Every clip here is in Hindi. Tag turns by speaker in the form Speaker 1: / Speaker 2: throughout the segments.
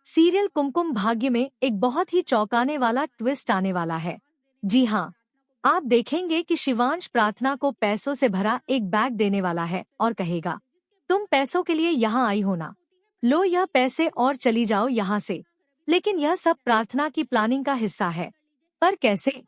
Speaker 1: सीरियल कुमकुम भाग्य में एक बहुत ही चौंकाने वाला ट्विस्ट आने वाला है। जी हाँ, आप देखेंगे कि शिवांश प्रार्थना को पैसों से भरा एक बैग देने वाला है और कहेगा, तुम पैसों के लिए यहाँ आई हो ना, लो यह पैसे और चली जाओ यहाँ से। लेकिन यह सब प्रार्थना की प्लानिंग का हिस्सा है। पर कैसे?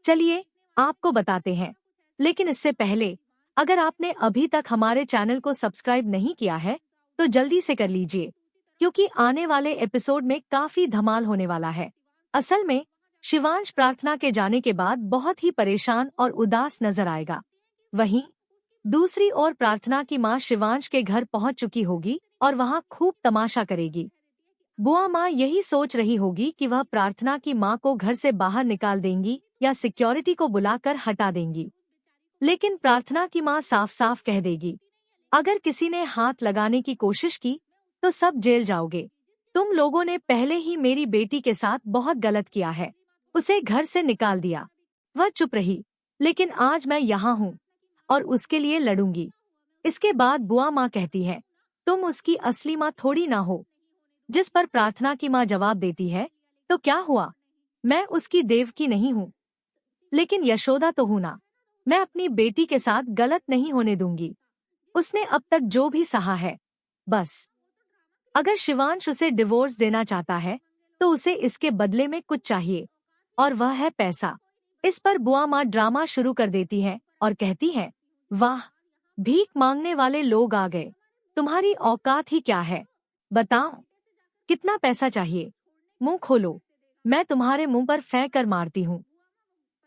Speaker 1: चलिए आपको बताते हैं। लेकिन इससे पहले, अगर आपने अभी तक हमारे चैनल को सब्सक्राइब नहीं किया है तो जल्दी से कर लीजिए, क्योंकि आने वाले एपिसोड में काफी धमाल होने वाला है। असल में शिवांश प्रार्थना के जाने के बाद बहुत ही परेशान और उदास नजर आएगा। वहीं दूसरी ओर प्रार्थना की माँ शिवांश के घर पहुंच चुकी होगी और वहां खूब तमाशा करेगी। बुआ माँ यही सोच रही होगी कि वह प्रार्थना की माँ को घर से बाहर निकाल देंगी या सिक्योरिटी को बुलाकर हटा देंगी। लेकिन प्रार्थना की माँ साफ साफ कह देगी, अगर किसी ने हाथ लगाने की कोशिश की तो सब जेल जाओगे। तुम लोगों ने पहले ही मेरी बेटी के साथ बहुत गलत किया है, उसे घर से निकाल दिया। वह चुप रही, लेकिन आज मैं यहाँ हूँ और उसके लिए लड़ूंगी। इसके बाद बुआ माँ कहती है, तुम उसकी असली माँ थोड़ी ना हो। जिस पर प्रार्थना की माँ जवाब देती है, तो क्या हुआ, मैं उसकी देवकी नहीं हूँ, लेकिन यशोदा तो हूँ ना। मैं अपनी बेटी के साथ गलत नहीं होने दूंगी। उसने अब तक जो भी सहा है, बस। अगर शिवांश उसे डिवोर्स देना चाहता है तो उसे इसके बदले में कुछ चाहिए, और वह है पैसा। इस पर बुआ माँ ड्रामा शुरू कर देती है और कहती है, वाह, भीख मांगने वाले लोग आ गए। तुम्हारी औकात ही क्या है, बताओ कितना पैसा चाहिए? मुंह खोलो, मैं तुम्हारे मुंह पर फेंक कर मारती हूँ।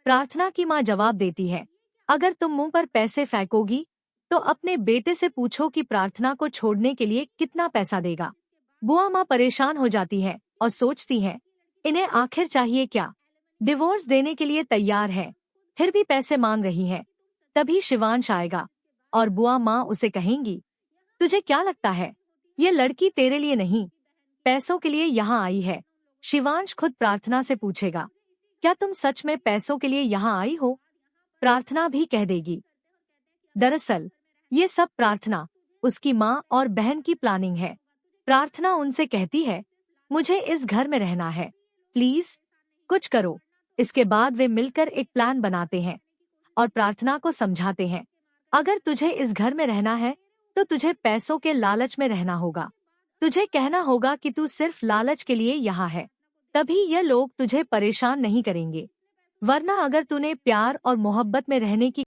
Speaker 1: प्रार्थना की माँ जवाब देती है, अगर तुम मुंह पर पैसे फेंकोगी तो अपने बेटे से पूछो कि प्रार्थना को छोड़ने के लिए कितना पैसा देगा। बुआ माँ परेशान हो जाती है और सोचती है, इन्हें आखिर चाहिए क्या? डिवोर्स देने के लिए तैयार है, फिर भी पैसे मांग रही है। तभी शिवांश आएगा और बुआ माँ उसे कहेंगी, तुझे क्या लगता है, ये लड़की तेरे लिए नहीं, पैसों के लिए यहाँ आई है। शिवांश खुद प्रार्थना से पूछेगा, क्या तुम सच में पैसों के लिए यहाँ आई हो? प्रार्थना भी कह देगी, दरअसल ये सब प्रार्थना, उसकी माँ और बहन की प्लानिंग है। प्रार्थना उनसे कहती है, मुझे इस घर में रहना है, प्लीज कुछ करो। इसके बाद वे मिलकर एक प्लान बनाते हैं और प्रार्थना को समझाते हैं, अगर तुझे इस घर में रहना है तो तुझे पैसों के लालच में रहना होगा। तुझे कहना होगा कि तू सिर्फ लालच के लिए यहाँ है, तभी ये लोग तुझे परेशान नहीं करेंगे। वरना अगर तूने प्यार और मोहब्बत में रहने की